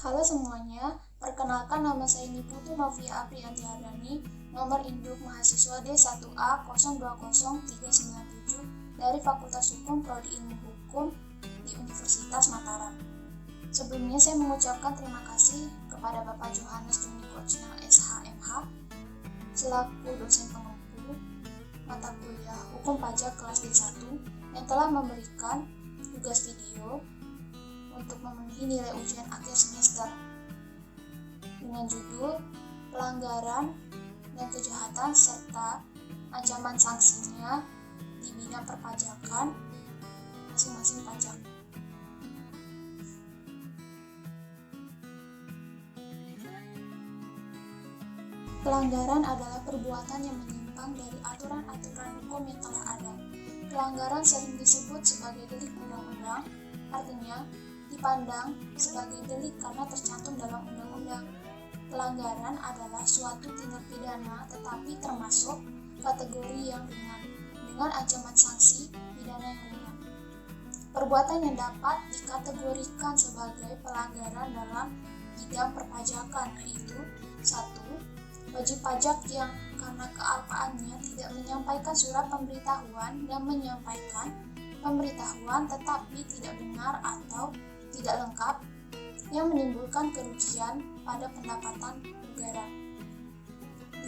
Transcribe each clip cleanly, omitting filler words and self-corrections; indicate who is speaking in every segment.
Speaker 1: Halo semuanya, perkenalkan nama saya Niputu Novia Aprianti Ardani, nomor induk mahasiswa D1A 020397 dari Fakultas Hukum Prodi Ilmu Hukum di Universitas Mataram. Sebelumnya saya mengucapkan terima kasih kepada Bapak Johannes Juni Kochna SHMH selaku dosen pengempu mata kuliah Hukum Pajak kelas D1 yang telah memberikan tugas video untuk memenuhi nilai ujian akhir semester dengan judul pelanggaran dan kejahatan serta ancaman sanksinya di bidang perpajakan masing-masing pajak. Pelanggaran adalah perbuatan yang menyimpang dari aturan-aturan hukum yang telah ada. Pelanggaran sering disebut sebagai delik undang-undang, artinya dipandang sebagai delik karena tercantum dalam undang-undang. Pelanggaran adalah suatu tindak pidana tetapi termasuk kategori yang ringan dengan ancaman sanksi pidana yang ringan. Perbuatan yang dapat dikategorikan sebagai pelanggaran dalam bidang perpajakan yaitu 1. Wajib pajak yang karena kealpaannya tidak menyampaikan surat pemberitahuan dan menyampaikan pemberitahuan tetapi tidak benar atau tidak lengkap yang menimbulkan kerugian pada pendapatan negara.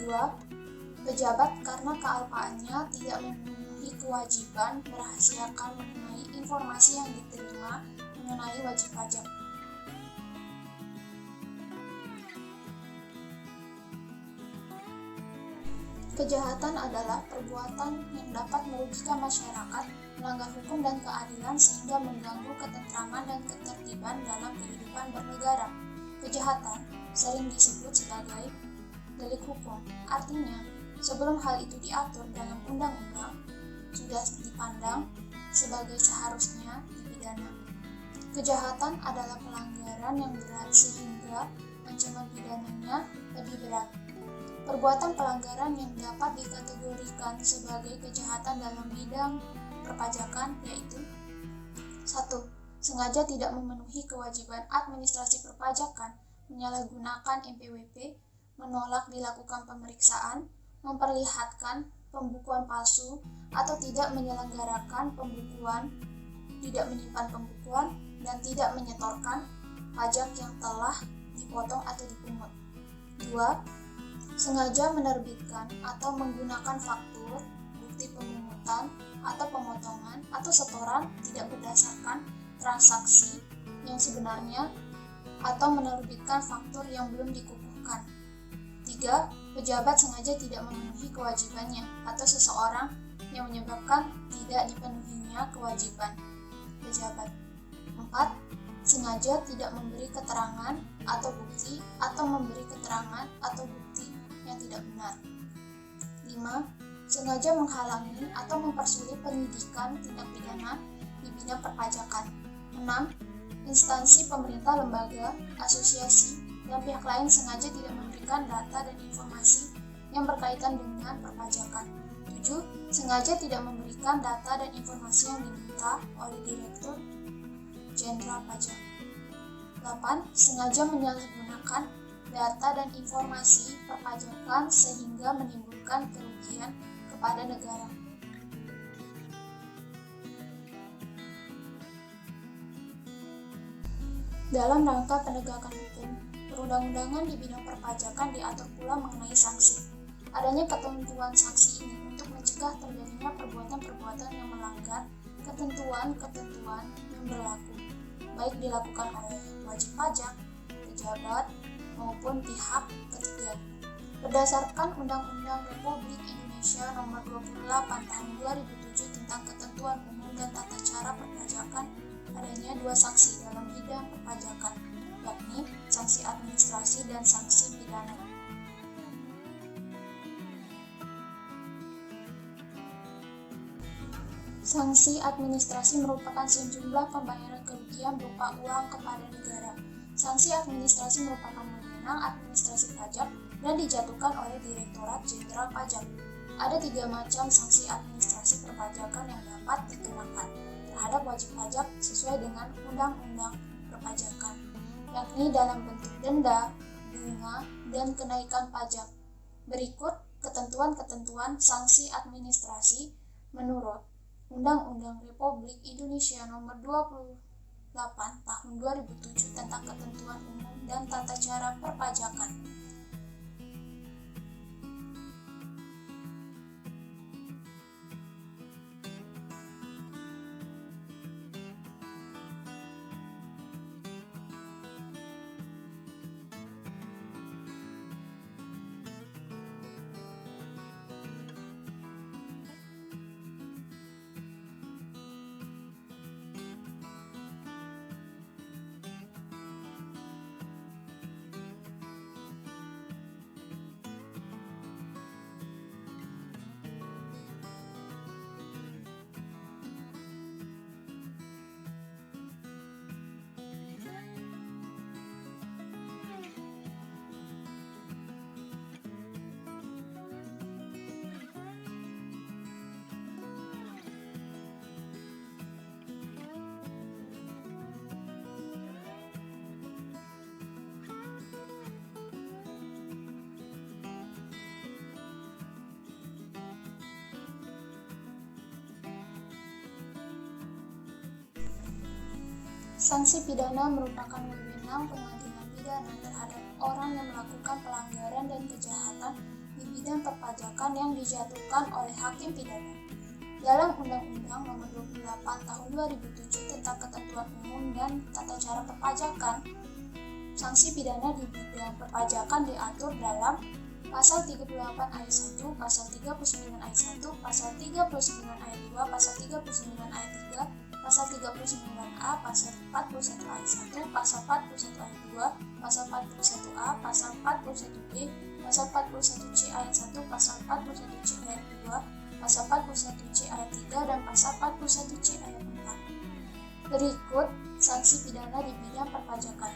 Speaker 1: 2. Pejabat karena kealpaannya tidak memenuhi kewajiban merahasiakan mengenai informasi yang diterima mengenai wajib pajak. Kejahatan adalah perbuatan yang dapat merugikan masyarakat, melanggar hukum dan keadilan sehingga mengganggu ketentraman dan ketertiban dalam kehidupan bernegara. Kejahatan sering disebut sebagai delik hukum. Artinya, sebelum hal itu diatur dalam undang-undang, sudah dipandang sebagai seharusnya dipidana. Kejahatan adalah pelanggaran yang berat sehingga ancaman pidananya lebih berat. Perbuatan pelanggaran yang dapat dikategorikan sebagai kejahatan dalam bidang perpajakan yaitu 1. Sengaja tidak memenuhi kewajiban administrasi perpajakan, menyalahgunakan NPWP, menolak dilakukan pemeriksaan, memperlihatkan pembukuan palsu, atau tidak menyelenggarakan pembukuan, tidak menyimpan pembukuan, dan tidak menyetorkan pajak yang telah dipotong atau dipungut. 2. Sengaja menerbitkan atau menggunakan faktur, bukti pemungutan, atau pemotongan, atau setoran tidak berdasarkan transaksi yang sebenarnya, atau menerbitkan faktur yang belum dikukuhkan. 3. Pejabat sengaja tidak memenuhi kewajibannya, atau seseorang yang menyebabkan tidak dipenuhinya kewajiban pejabat. 4. Sengaja tidak memberi keterangan atau bukti, atau memberi keterangan atau bukti yang tidak benar. 5. Sengaja menghalangi atau mempersulit penyidikan tindak pidana di bidang perpajakan. 6. Instansi pemerintah, lembaga, asosiasi, dan pihak lain sengaja tidak memberikan data dan informasi yang berkaitan dengan perpajakan. 7. Sengaja tidak memberikan data dan informasi yang diminta oleh Direktur Jenderal Pajak. 8. Sengaja menyalahgunakan data dan informasi perpajakan sehingga menimbulkan kerugian kepada negara. Dalam rangka penegakan hukum, perundang-undangan di bidang perpajakan diatur pula mengenai sanksi. Adanya ketentuan sanksi ini untuk mencegah terjadinya perbuatan-perbuatan yang melanggar ketentuan-ketentuan yang berlaku, baik dilakukan oleh wajib pajak, pejabat, maupun pihak ketiga. Berdasarkan Undang-Undang Republik Indonesia Nomor 28 Tahun 2007 tentang Ketentuan Umum dan Tata Cara Perpajakan, adanya dua sanksi dalam bidang perpajakan, yakni sanksi administrasi dan sanksi pidana. Sanksi administrasi merupakan sejumlah pembayaran kerugian berupa uang kepada negara. Sanksi administrasi merupakan wewenang administrasi pajak dan dijatuhkan oleh Direktorat Jenderal Pajak. Ada 3 macam sanksi administrasi perpajakan yang dapat dikenakan terhadap wajib pajak sesuai dengan Undang-Undang Perpajakan. yakni dalam bentuk denda, bunga, dan kenaikan pajak. Berikut ketentuan-ketentuan sanksi administrasi menurut Undang-Undang Republik Indonesia Nomor 28 Tahun 2007 tentang Ketentuan Umum dan Tata Cara Perpajakan. Sanksi pidana merupakan wewenang pengadilan pidana terhadap orang yang melakukan pelanggaran dan kejahatan di bidang perpajakan yang dijatuhkan oleh hakim pidana. Dalam Undang-Undang Nomor 28 Tahun 2007 tentang Ketentuan Umum dan Tata Cara Perpajakan, sanksi pidana di bidang perpajakan diatur dalam Pasal 38 ayat 1, Pasal 39 ayat 1, Pasal 39 ayat 2, Pasal 39 ayat 3, Pasal 39A, Pasal 41 ayat 1, Pasal 41 ayat 2, Pasal 41A, Pasal 41B, Pasal 41C ayat 1, Pasal 41C ayat 2, Pasal 41C ayat 3, dan Pasal 41C ayat 4. Berikut sanksi pidana di bidang perpajakan.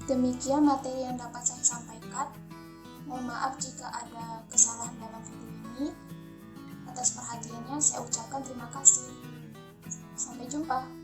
Speaker 1: Demikian materi yang dapat saya sampaikan. Mohon maaf jika ada kesalahan dalam video ini. Atas perhatiannya saya ucapkan terima kasih. Sampai jumpa.